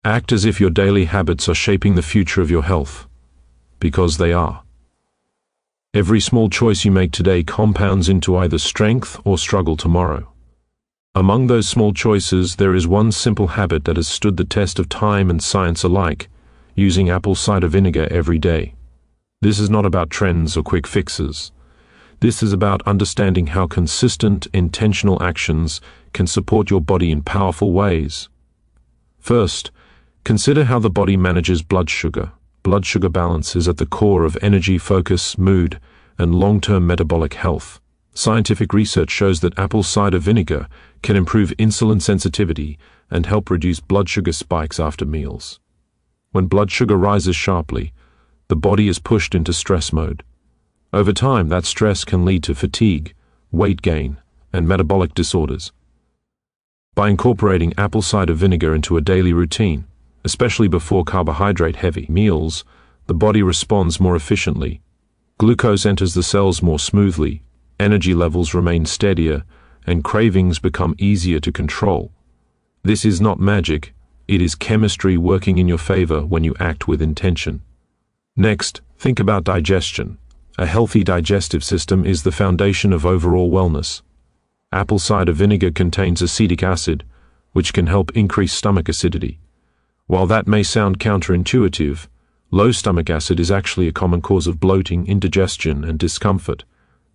Act as if your daily habits are shaping the future of your health, because they are. Every small choice you make today compounds into either strength or struggle tomorrow. Among those small choices, there is one simple habit that has stood the test of time and science alike: using apple cider vinegar every day. This is not about trends or quick fixes. This is about understanding how consistent, intentional actions can support your body in powerful ways. First, consider how the body manages blood sugar. Blood sugar balance is at the core of energy, focus, mood, and long-term metabolic health. Scientific research shows that apple cider vinegar can improve insulin sensitivity and help reduce blood sugar spikes after meals. When blood sugar rises sharply, the body is pushed into stress mode. Over time, that stress can lead to fatigue, weight gain, and metabolic disorders. By incorporating apple cider vinegar into a daily routine, especially before carbohydrate-heavy meals, the body responds more efficiently. Glucose enters the cells more smoothly, energy levels remain steadier, and cravings become easier to control. This is not magic, it is chemistry working in your favor when you act with intention. Next, think about digestion. A healthy digestive system is the foundation of overall wellness. Apple cider vinegar contains acetic acid, which can help increase stomach acidity. While that may sound counterintuitive, low stomach acid is actually a common cause of bloating, indigestion, and discomfort.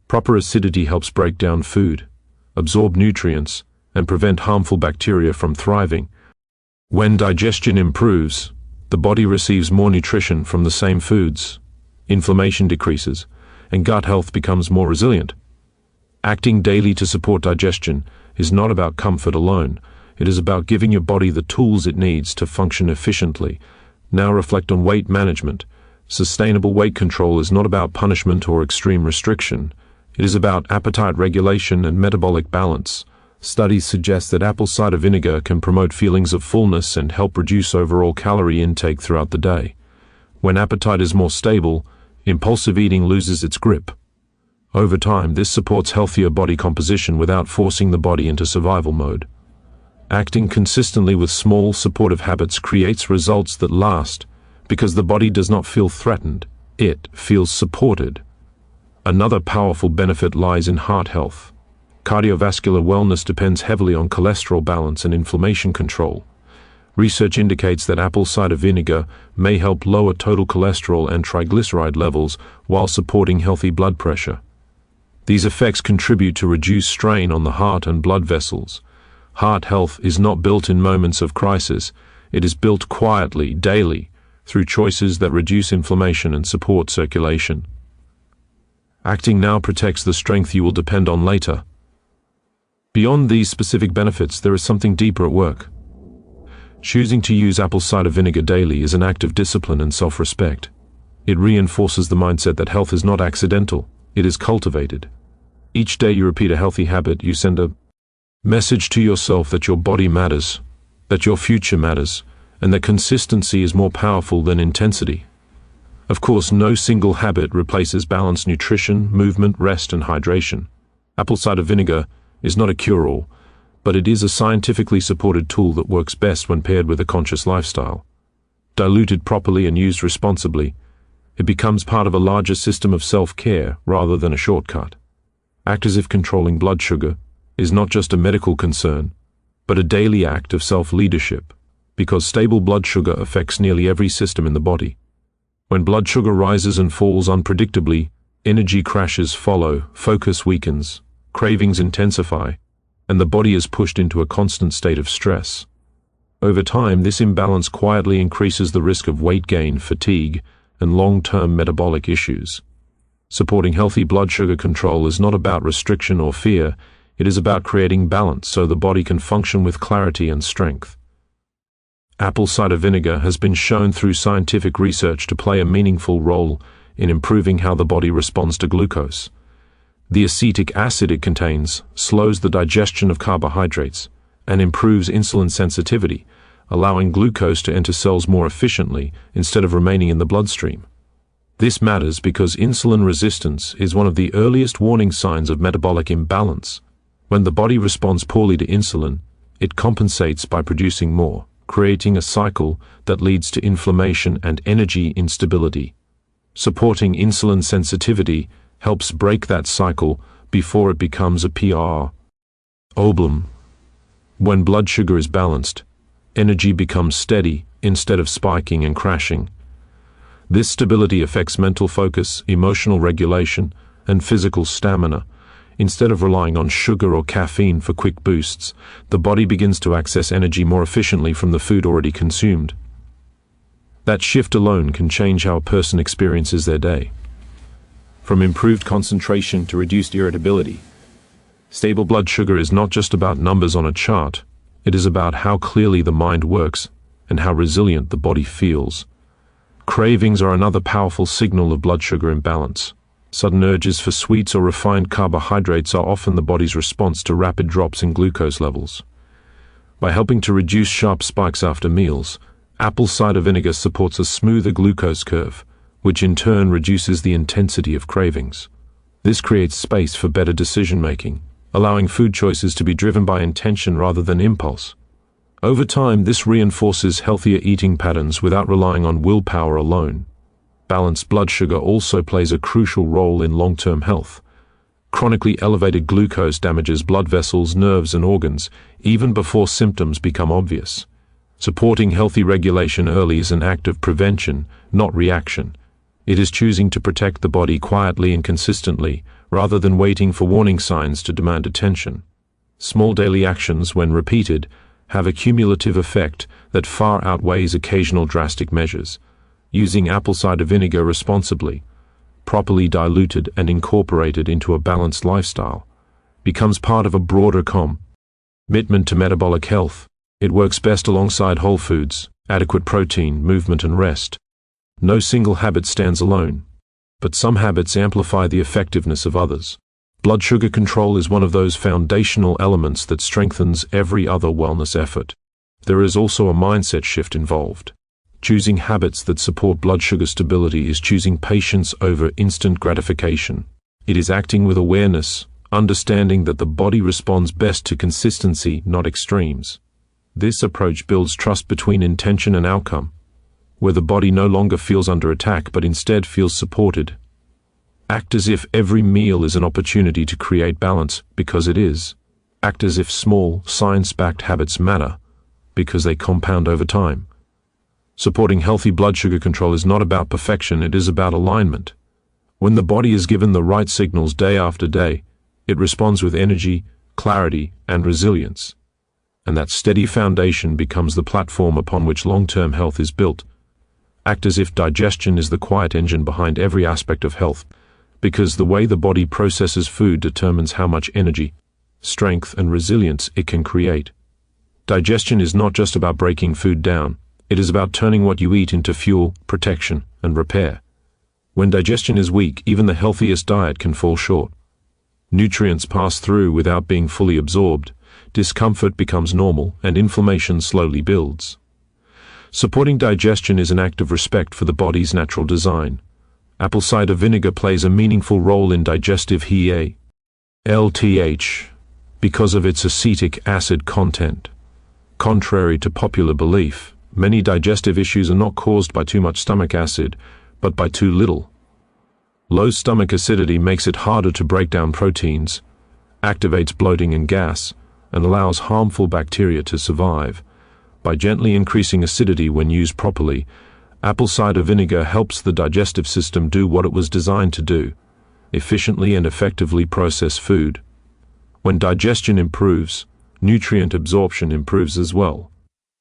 Proper acidity helps break down food, absorb nutrients, and prevent harmful bacteria from thriving. When digestion improves, the body receives more nutrition from the same foods, inflammation decreases, and gut health becomes more resilient. Acting daily to support digestion is not about comfort alone. It is about giving your body the tools it needs to function efficiently. Now reflect on weight management. Sustainable weight control is not about punishment or extreme restriction. It is about appetite regulation and metabolic balance. Studies suggest that apple cider vinegar can promote feelings of fullness and help reduce overall calorie intake throughout the day. When appetite is more stable, impulsive eating loses its grip. Over time, this supports healthier body composition without forcing the body into survival mode. Acting consistently with small, supportive habits creates results that last, because the body does not feel threatened, it feels supported. Another powerful benefit lies in heart health. Cardiovascular wellness depends heavily on cholesterol balance and inflammation control. Research indicates that apple cider vinegar may help lower total cholesterol and triglyceride levels while supporting healthy blood pressure. These effects contribute to reduced strain on the heart and blood vessels. Heart health is not built in moments of crisis. It is built quietly, daily, through choices that reduce inflammation and support circulation. Acting now protects the strength you will depend on later. Beyond these specific benefits, there is something deeper at work. Choosing to use apple cider vinegar daily is an act of discipline and self-respect. It reinforces the mindset that health is not accidental, it is cultivated. Each day you repeat a healthy habit, you send a message to yourself that your body matters, that your future matters, and that consistency is more powerful than intensity. Of course, no single habit replaces balanced nutrition, movement, rest, and hydration. Apple cider vinegar is not a cure-all, but it is a scientifically supported tool that works best when paired with a conscious lifestyle. Diluted properly and used responsibly, it becomes part of a larger system of self-care rather than a shortcut. Act as if controlling blood sugar is not just a medical concern, but a daily act of self-leadership, because stable blood sugar affects nearly every system in the body. When blood sugar rises and falls unpredictably, energy crashes follow, focus weakens, cravings intensify, and the body is pushed into a constant state of stress. Over time, this imbalance quietly increases the risk of weight gain, fatigue, and long-term metabolic issues. Supporting healthy blood sugar control is not about restriction or fear. It is about creating balance so the body can function with clarity and strength. Apple cider vinegar has been shown through scientific research to play a meaningful role in improving how the body responds to glucose. The acetic acid it contains slows the digestion of carbohydrates and improves insulin sensitivity, allowing glucose to enter cells more efficiently instead of remaining in the bloodstream. This matters because insulin resistance is one of the earliest warning signs of metabolic imbalance. When the body responds poorly to insulin, it compensates by producing more creating a cycle that leads to inflammation and energy instability. Supporting insulin sensitivity helps break that cycle before it becomes a problem. When blood sugar is balanced, energy becomes steady instead of spiking and crashing. This stability affects mental focus, emotional regulation, and physical stamina. Instead of relying on sugar or caffeine for quick boosts, the body begins to access energy more efficiently from the food already consumed. That shift alone can change how a person experiences their day. From improved concentration to reduced irritability. Stable blood sugar is not just about numbers on a chart, it is about how clearly the mind works and how resilient the body feels. Cravings are another powerful signal of blood sugar imbalance. Sudden urges for sweets or refined carbohydrates are often the body's response to rapid drops in glucose levels. By helping to reduce sharp spikes after meals, apple cider vinegar supports a smoother glucose curve, which in turn reduces the intensity of cravings. This creates space for better decision-making, allowing food choices to be driven by intention rather than impulse. Over time, this reinforces healthier eating patterns without relying on willpower alone. Balanced blood sugar also plays a crucial role in long-term health. Chronically elevated glucose damages blood vessels, nerves, and organs, even before symptoms become obvious. Supporting healthy regulation early is an act of prevention, not reaction. It is choosing to protect the body quietly and consistently, rather than waiting for warning signs to demand attention. Small daily actions, when repeated, have a cumulative effect that far outweighs occasional drastic measures. Using apple cider vinegar responsibly, properly diluted and incorporated into a balanced lifestyle, becomes part of a broader commitment to metabolic health. It works best alongside whole foods, adequate protein, movement, and rest. No single habit stands alone, but some habits amplify the effectiveness of others. Blood sugar control is one of those foundational elements that strengthens every other wellness effort. There is also a mindset shift involved. Choosing habits that support blood sugar stability is choosing patience over instant gratification. It is acting with awareness, understanding that the body responds best to consistency, not extremes. This approach builds trust between intention and outcome, where the body no longer feels under attack but instead feels supported. Act as if every meal is an opportunity to create balance, because it is. Act as if small, science-backed habits matter, because they compound over time. Supporting healthy blood sugar control is not about perfection, it is about alignment. When the body is given the right signals day after day, it responds with energy, clarity, and resilience. And that steady foundation becomes the platform upon which long-term health is built. Act as if digestion is the quiet engine behind every aspect of health, because the way the body processes food determines how much energy, strength, and resilience it can create. Digestion is not just about breaking food down, it is about turning what you eat into fuel, protection, and repair. When digestion is weak, even the healthiest diet can fall short. Nutrients pass through without being fully absorbed, discomfort becomes normal, and inflammation slowly builds. Supporting digestion is an act of respect for the body's natural design. Apple cider vinegar plays a meaningful role in digestive health because of its acetic acid content. Contrary to popular belief, many digestive issues are not caused by too much stomach acid, but by too little. Low stomach acidity makes it harder to break down proteins, activates bloating and gas, and allows harmful bacteria to survive. By gently increasing acidity when used properly, apple cider vinegar helps the digestive system do what it was designed to do: efficiently and effectively process food. When digestion improves, nutrient absorption improves as well.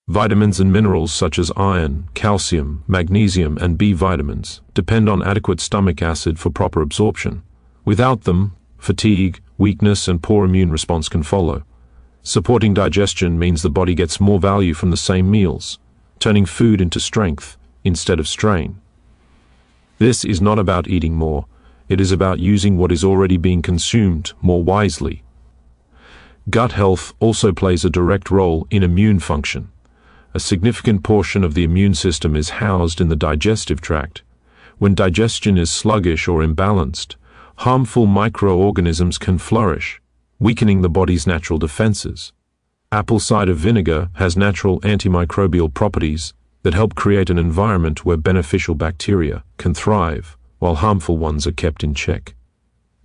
Vitamins and minerals such as iron, calcium, magnesium, and B vitamins depend on adequate stomach acid for proper absorption. Without them, fatigue, weakness, and poor immune response can follow. Supporting digestion means the body gets more value from the same meals, turning food into strength instead of strain. This is not about eating more, it is about using what is already being consumed more wisely. Gut health also plays a direct role in immune function. A significant portion of the immune system is housed in the digestive tract. When digestion is sluggish or imbalanced, harmful microorganisms can flourish, weakening the body's natural defenses. Apple cider vinegar has natural antimicrobial properties that help create an environment where beneficial bacteria can thrive while harmful ones are kept in check.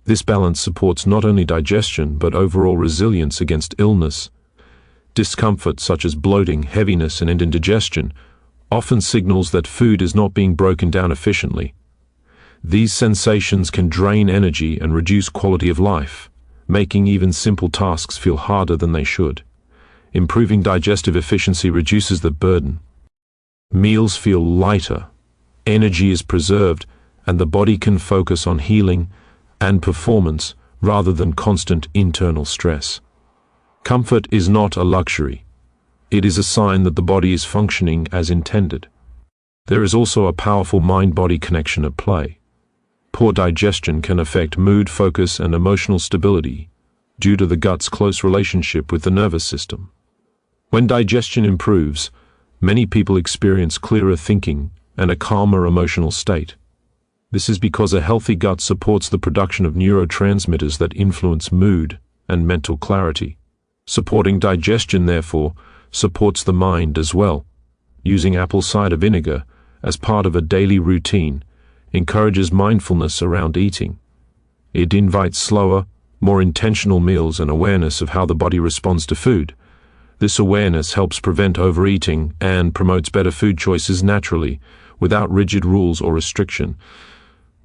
This balance supports not only digestion but overall resilience against illness. Discomfort such as bloating, heaviness, and indigestion often signals that food is not being broken down efficiently. These sensations can drain energy and reduce quality of life, making even simple tasks feel harder than they should. Improving digestive efficiency reduces the burden. Meals feel lighter, energy is preserved, and the body can focus on healing and performance rather than constant internal stress. Comfort is not a luxury. It is a sign that the body is functioning as intended. There is also a powerful mind-body connection at play. Poor digestion can affect mood, focus, and emotional stability due to the gut's close relationship with the nervous system. When digestion improves, many people experience clearer thinking and a calmer emotional state. This is because a healthy gut supports the production of neurotransmitters that influence mood and mental clarity. Supporting digestion, therefore, supports the mind as well. Using apple cider vinegar as part of a daily routine encourages mindfulness around eating. It invites slower, more intentional meals and awareness of how the body responds to food. This awareness helps prevent overeating and promotes better food choices naturally, without rigid rules or restriction.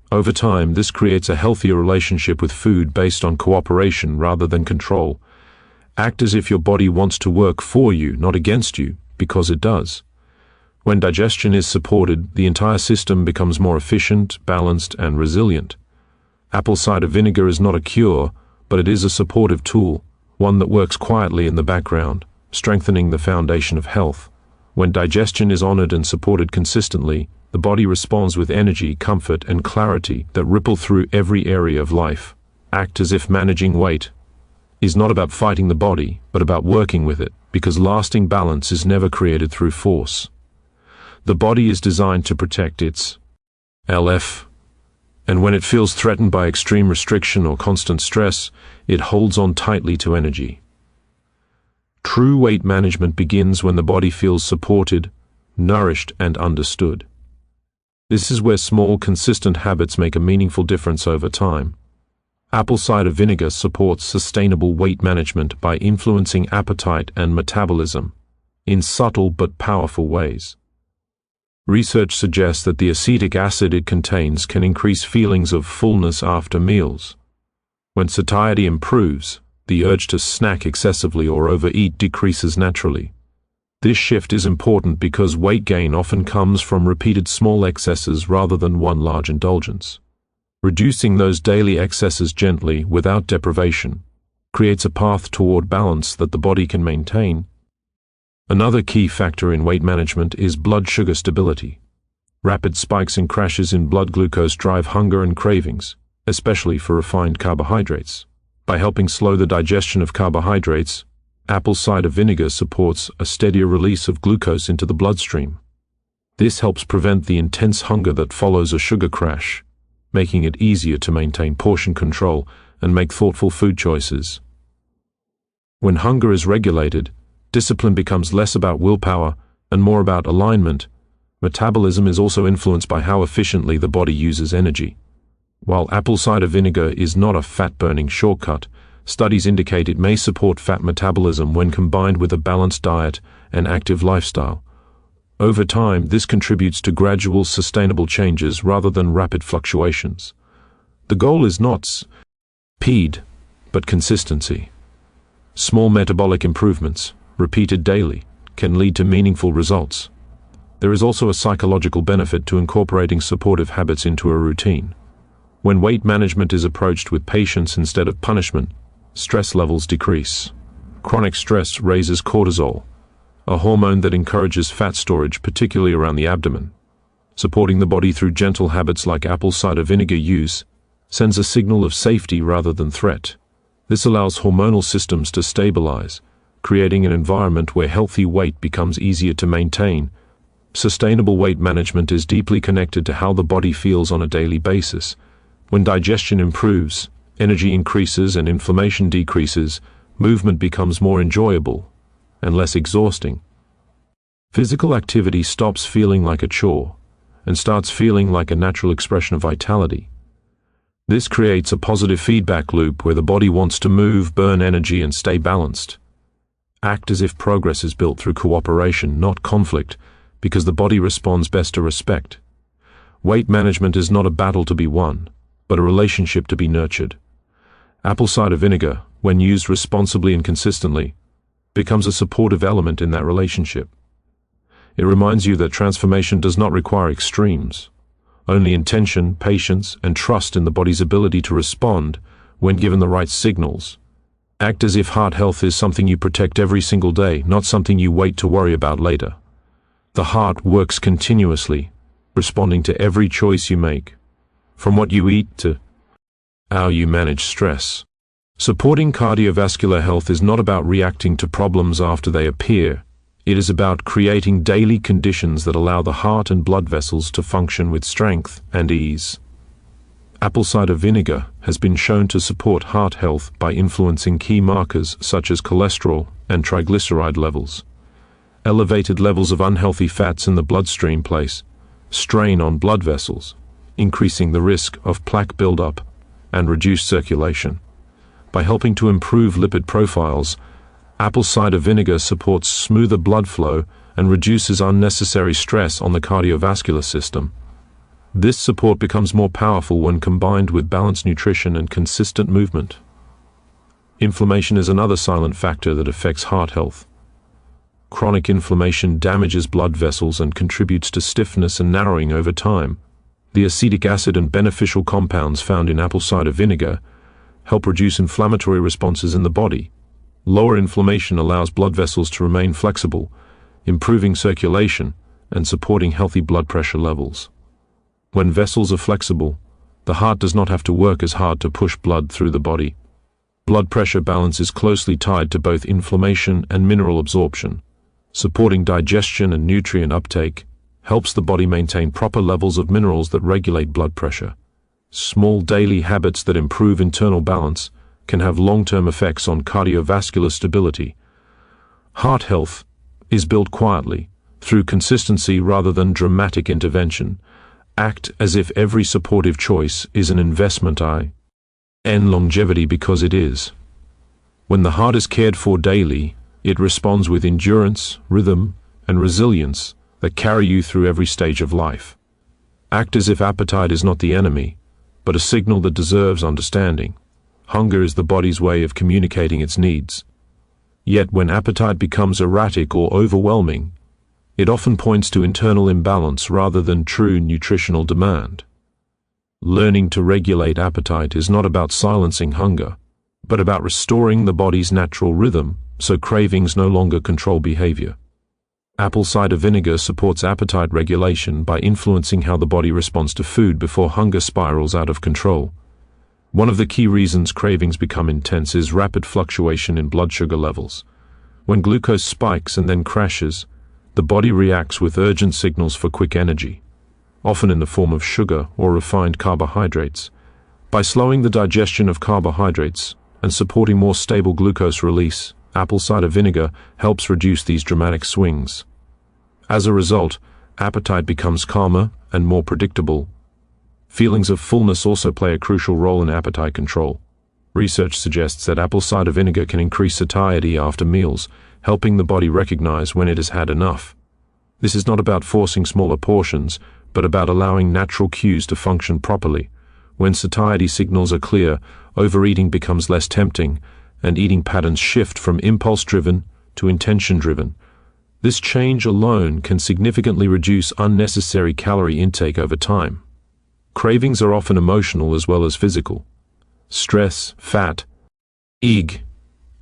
Over time, this creates a healthier relationship with food based on cooperation rather than control. Act as if your body wants to work for you, not against you, because it does. When digestion is supported, the entire system becomes more efficient, balanced, and resilient. Apple cider vinegar is not a cure, but it is a supportive tool, one that works quietly in the background, strengthening the foundation of health. When digestion is honored and supported consistently, the body responds with energy, comfort, and clarity that ripple through every area of life. Act as if managing weight is not about fighting the body, but about working with it, because lasting balance is never created through force. The body is designed to protect its LF, and when it feels threatened by extreme restriction or constant stress, it holds on tightly to energy. True weight management begins when the body feels supported, nourished, and understood. This is where small, consistent habits make a meaningful difference over time. Apple cider vinegar supports sustainable weight management by influencing appetite and metabolism in subtle but powerful ways. Research suggests that the acetic acid it contains can increase feelings of fullness after meals. When satiety improves, the urge to snack excessively or overeat decreases naturally. This shift is important because weight gain often comes from repeated small excesses rather than one large indulgence. Reducing those daily excesses gently, without deprivation, creates a path toward balance that the body can maintain. Another key factor in weight management is blood sugar stability. Rapid spikes and crashes in blood glucose drive hunger and cravings, especially for refined carbohydrates. By helping slow the digestion of carbohydrates, apple cider vinegar supports a steadier release of glucose into the bloodstream. This helps prevent the intense hunger that follows a sugar crash, making it easier to maintain portion control and make thoughtful food choices. When hunger is regulated, discipline becomes less about willpower and more about alignment. Metabolism is also influenced by how efficiently the body uses energy. While apple cider vinegar is not a fat-burning shortcut, studies indicate it may support fat metabolism when combined with a balanced diet and active lifestyle. Over time, this contributes to gradual, sustainable changes rather than rapid fluctuations. The goal is not speed, but consistency. Small metabolic improvements, repeated daily, can lead to meaningful results. There is also a psychological benefit to incorporating supportive habits into a routine. When weight management is approached with patience instead of punishment, stress levels decrease. Chronic stress raises cortisol, a hormone that encourages fat storage, particularly around the abdomen. Supporting the body through gentle habits like apple cider vinegar use sends a signal of safety rather than threat. This allows hormonal systems to stabilize, creating an environment where healthy weight becomes easier to maintain. Sustainable weight management is deeply connected to how the body feels on a daily basis. When digestion improves, energy increases and inflammation decreases, movement becomes more enjoyable, and less exhausting. Physical activity stops feeling like a chore and starts feeling like a natural expression of vitality. This creates a positive feedback loop where the body wants to move, burn energy, and stay balanced. Act as if progress is built through cooperation, not conflict, because the body responds best to respect. Weight management is not a battle to be won, but a relationship to be nurtured. Apple cider vinegar, when used responsibly and consistently, becomes a supportive element in that relationship. It reminds you that transformation does not require extremes. Only intention, patience, and trust in the body's ability to respond when given the right signals. Act as if heart health is something you protect every single day, not something you wait to worry about later. The heart works continuously, responding to every choice you make, from what you eat to how you manage stress. Supporting cardiovascular health is not about reacting to problems after they appear. It is about creating daily conditions that allow the heart and blood vessels to function with strength and ease. Apple cider vinegar has been shown to support heart health by influencing key markers such as cholesterol and triglyceride levels. Elevated levels of unhealthy fats in the bloodstream place strain on blood vessels, increasing the risk of plaque buildup and reduced circulation. By helping to improve lipid profiles, apple cider vinegar supports smoother blood flow and reduces unnecessary stress on the cardiovascular system. This support becomes more powerful when combined with balanced nutrition and consistent movement. Inflammation is another silent factor that affects heart health. Chronic inflammation damages blood vessels and contributes to stiffness and narrowing over time. The acetic acid and beneficial compounds found in apple cider vinegar help reduce inflammatory responses in the body. Lower inflammation allows blood vessels to remain flexible, improving circulation and supporting healthy blood pressure levels. When vessels are flexible, the heart does not have to work as hard to push blood through the body. Blood pressure balance is closely tied to both inflammation and mineral absorption. Supporting digestion and nutrient uptake helps the body maintain proper levels of minerals that regulate blood pressure. Small daily habits that improve internal balance can have long-term effects on cardiovascular stability. Heart health is built quietly, through consistency rather than dramatic intervention. Act as if every supportive choice is an investment in longevity, because it is. When the heart is cared for daily, it responds with endurance, rhythm, and resilience that carry you through every stage of life. Act as if appetite is not the enemy, but a signal that deserves understanding. Hunger is the body's way of communicating its needs. Yet when appetite becomes erratic or overwhelming, it often points to internal imbalance rather than true nutritional demand. Learning to regulate appetite is not about silencing hunger, but about restoring the body's natural rhythm so cravings no longer control behavior. Apple cider vinegar supports appetite regulation by influencing how the body responds to food before hunger spirals out of control. One of the key reasons cravings become intense is rapid fluctuation in blood sugar levels. When glucose spikes and then crashes, the body reacts with urgent signals for quick energy, often in the form of sugar or refined carbohydrates. By slowing the digestion of carbohydrates and supporting more stable glucose release, apple cider vinegar helps reduce these dramatic swings. As a result, appetite becomes calmer and more predictable. Feelings of fullness also play a crucial role in appetite control. Research suggests that apple cider vinegar can increase satiety after meals, helping the body recognize when it has had enough. This is not about forcing smaller portions, but about allowing natural cues to function properly. When satiety signals are clear, overeating becomes less tempting, and eating patterns shift from impulse-driven to intention-driven. This change alone can significantly reduce unnecessary calorie intake over time. Cravings are often emotional as well as physical. Stress, fatigue,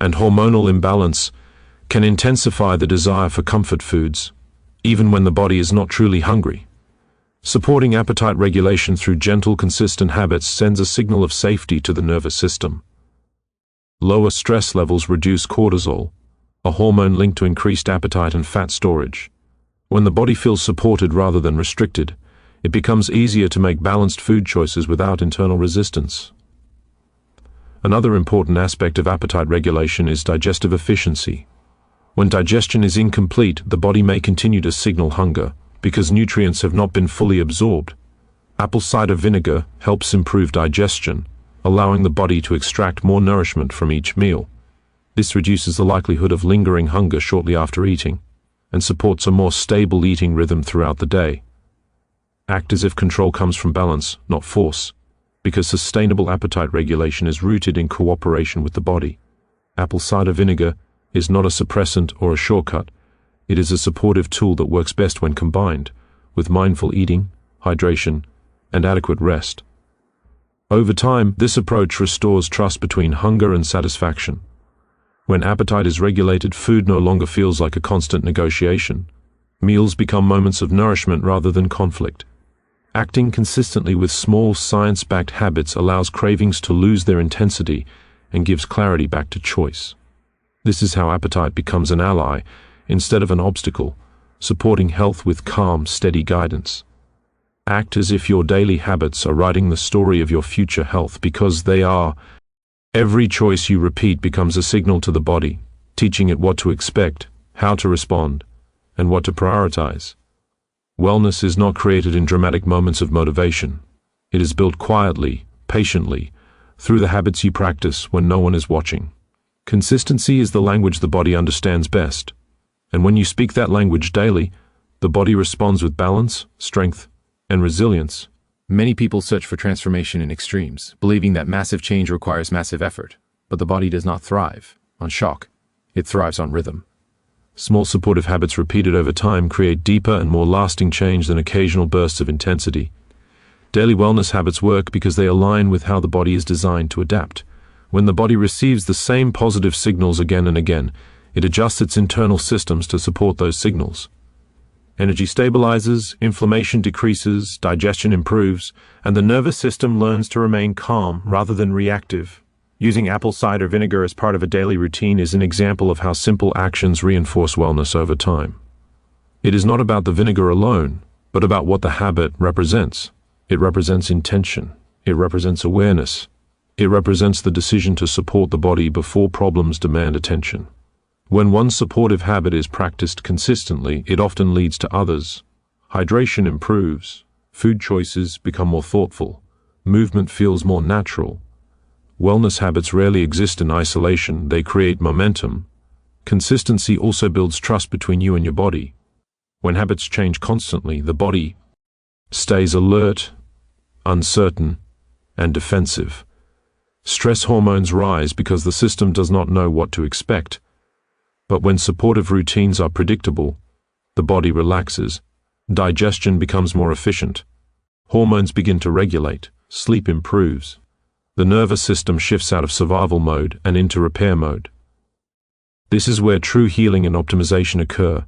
and hormonal imbalance can intensify the desire for comfort foods, even when the body is not truly hungry. Supporting appetite regulation through gentle, consistent habits sends a signal of safety to the nervous system. Lower stress levels reduce cortisol, a hormone linked to increased appetite and fat storage. When the body feels supported rather than restricted, it becomes easier to make balanced food choices without internal resistance. Another important aspect of appetite regulation is digestive efficiency. When digestion is incomplete, the body may continue to signal hunger because nutrients have not been fully absorbed. Apple cider vinegar helps improve digestion, allowing the body to extract more nourishment from each meal. This reduces the likelihood of lingering hunger shortly after eating and supports a more stable eating rhythm throughout the day. Act as if control comes from balance, not force, because sustainable appetite regulation is rooted in cooperation with the body. Apple cider vinegar is not a suppressant or a shortcut. It is a supportive tool that works best when combined with mindful eating, hydration, and adequate rest. Over time, this approach restores trust between hunger and satisfaction. When appetite is regulated, food no longer feels like a constant negotiation. Meals become moments of nourishment rather than conflict. Acting consistently with small, science-backed habits allows cravings to lose their intensity and gives clarity back to choice. This is how appetite becomes an ally instead of an obstacle, supporting health with calm, steady guidance. Act as if your daily habits are writing the story of your future health, because they are. Every choice you repeat becomes a signal to the body, teaching it what to expect, how to respond, and what to prioritize. Wellness is not created in dramatic moments of motivation. It is built quietly, patiently, through the habits you practice when no one is watching. Consistency is the language the body understands best, and when you speak that language daily, the body responds with balance, strength, and resilience. Many people search for transformation in extremes, believing that massive change requires massive effort, but the body does not thrive on shock. It thrives on rhythm. Small supportive habits repeated over time create deeper and more lasting change than occasional bursts of intensity. Daily wellness habits work because they align with how the body is designed to adapt. When the body receives the same positive signals again and again, it adjusts its internal systems to support those signals. Energy stabilizes, inflammation decreases, digestion improves, and the nervous system learns to remain calm rather than reactive. Using apple cider vinegar as part of a daily routine is an example of how simple actions reinforce wellness over time. It is not about the vinegar alone, but about what the habit represents. It represents intention. It represents awareness. It represents the decision to support the body before problems demand attention. When one supportive habit is practiced consistently, it often leads to others. Hydration improves, food choices become more thoughtful, movement feels more natural. Wellness habits rarely exist in isolation, they create momentum. Consistency also builds trust between you and your body. When habits change constantly, the body stays alert, uncertain, and defensive. Stress hormones rise because the system does not know what to expect. But when supportive routines are predictable, the body relaxes, digestion becomes more efficient, hormones begin to regulate, sleep improves. The nervous system shifts out of survival mode and into repair mode. This is where true healing and optimization occur.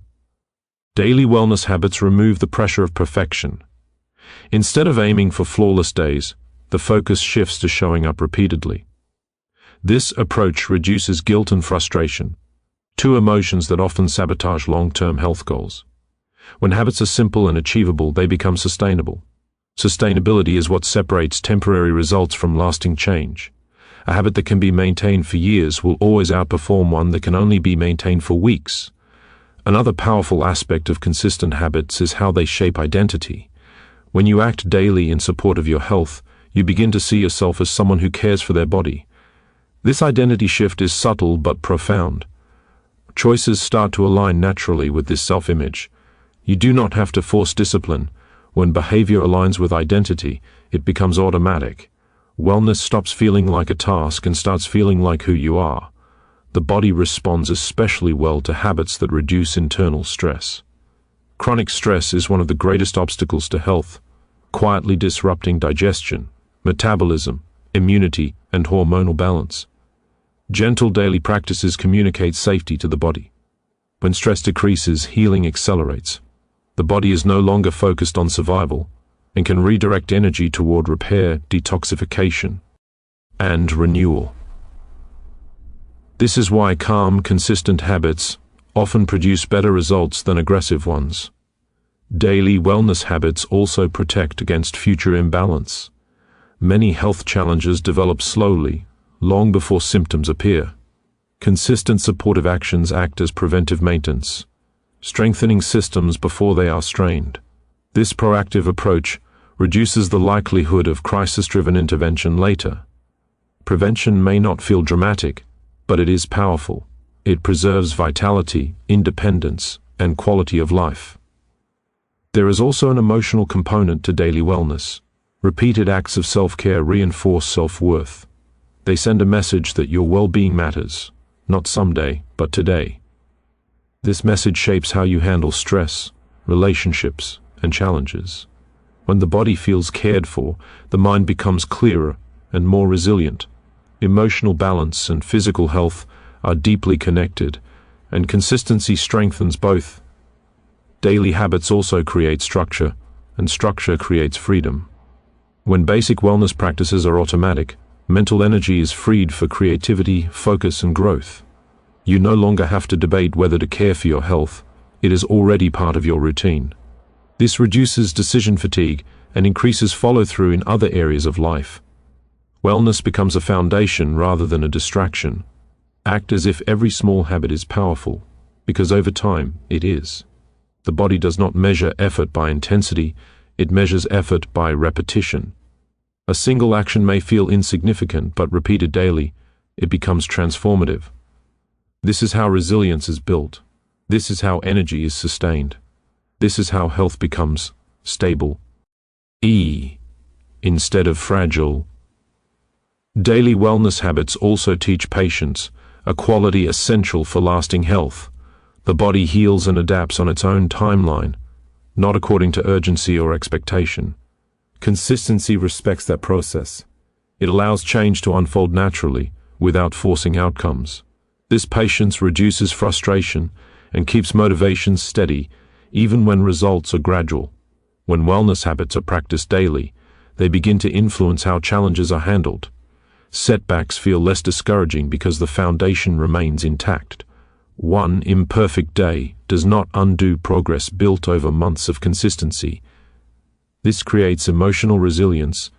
Daily wellness habits remove the pressure of perfection. Instead of aiming for flawless days, the focus shifts to showing up repeatedly. This approach reduces guilt and frustration, two emotions that often sabotage long-term health goals. When habits are simple and achievable, they become sustainable. Sustainability is what separates temporary results from lasting change. A habit that can be maintained for years will always outperform one that can only be maintained for weeks. Another powerful aspect of consistent habits is how they shape identity. When you act daily in support of your health, you begin to see yourself as someone who cares for their body. This identity shift is subtle but profound. Choices start to align naturally with this self-image. You do not have to force discipline. When behavior aligns with identity, it becomes automatic. Wellness stops feeling like a task and starts feeling like who you are. The body responds especially well to habits that reduce internal stress. Chronic stress is one of the greatest obstacles to health, quietly disrupting digestion, metabolism, immunity, and hormonal balance. Gentle daily practices communicate safety to the body. When stress decreases, healing accelerates. The body is no longer focused on survival and can redirect energy toward repair, detoxification, and renewal. This is why calm, consistent habits often produce better results than aggressive ones. Daily wellness habits also protect against future imbalance. Many health challenges develop slowly, long before symptoms appear. Consistent supportive actions act as preventive maintenance, strengthening systems before they are strained. This proactive approach reduces the likelihood of crisis-driven intervention later. Prevention may not feel dramatic, but it is powerful. It preserves vitality, independence, and quality of life. There is also an emotional component to daily wellness. Repeated acts of self-care reinforce self-worth. They send a message that your well-being matters, not someday, but today. This message shapes how you handle stress, relationships, and challenges. When the body feels cared for, the mind becomes clearer and more resilient. Emotional balance and physical health are deeply connected, and consistency strengthens both. Daily habits also create structure, and structure creates freedom. When basic wellness practices are automatic, mental energy is freed for creativity, focus, and growth. You no longer have to debate whether to care for your health. It is already part of your routine. This reduces decision fatigue and increases follow-through in other areas of life. Wellness becomes a foundation rather than a distraction. Act as if every small habit is powerful, because over time, it is. The body does not measure effort by intensity, it measures effort by repetition. A single action may feel insignificant, but repeated daily, it becomes transformative. This is how resilience is built. This is how energy is sustained. This is how health becomes stable. Instead of fragile. Daily wellness habits also teach patience, a quality essential for lasting health. The body heals and adapts on its own timeline, not according to urgency or expectation. Consistency respects that process. It allows change to unfold naturally, without forcing outcomes. This patience reduces frustration and keeps motivation steady, even when results are gradual. When wellness habits are practiced daily, they begin to influence how challenges are handled. Setbacks feel less discouraging because the foundation remains intact. One imperfect day does not undo progress built over months of consistency. This creates emotional resilience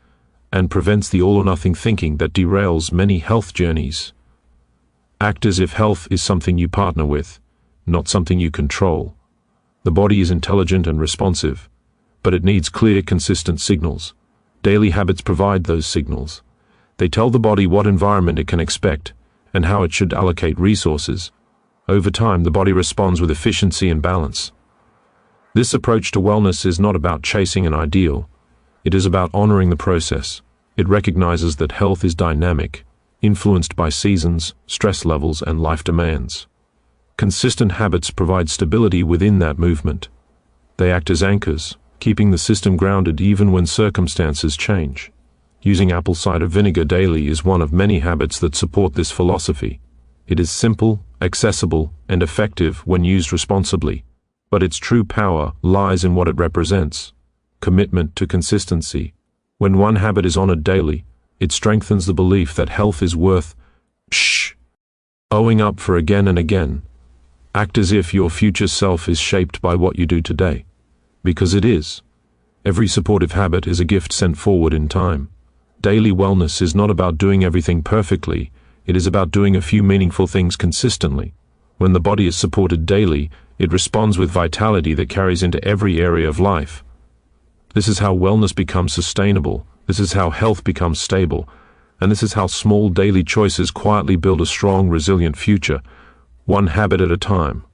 and prevents the all-or-nothing thinking that derails many health journeys. Act as if health is something you partner with, not something you control. The body is intelligent and responsive, but it needs clear, consistent signals. Daily habits provide those signals. They tell the body what environment it can expect and how it should allocate resources. Over time, the body responds with efficiency and balance. This approach to wellness is not about chasing an ideal. It is about honoring the process. It recognizes that health is dynamic, influenced by seasons, stress levels, and life demands. Consistent habits provide stability within that movement. They act as anchors, keeping the system grounded even when circumstances change. Using apple cider vinegar daily is one of many habits that support this philosophy. It is simple, accessible, and effective when used responsibly, but its true power lies in what it represents: commitment to consistency. When one habit is honored daily, it strengthens the belief that health is worth owing up for again and again. Act as if your future self is shaped by what you do today, because it is. Every supportive habit is a gift sent forward in time. Daily wellness is not about doing everything perfectly. It is about doing a few meaningful things consistently. When the body is supported daily, it responds with vitality that carries into every area of life. This is how wellness becomes sustainable. This is how health becomes stable. And this is how small daily choices quietly build a strong, resilient future, one habit at a time.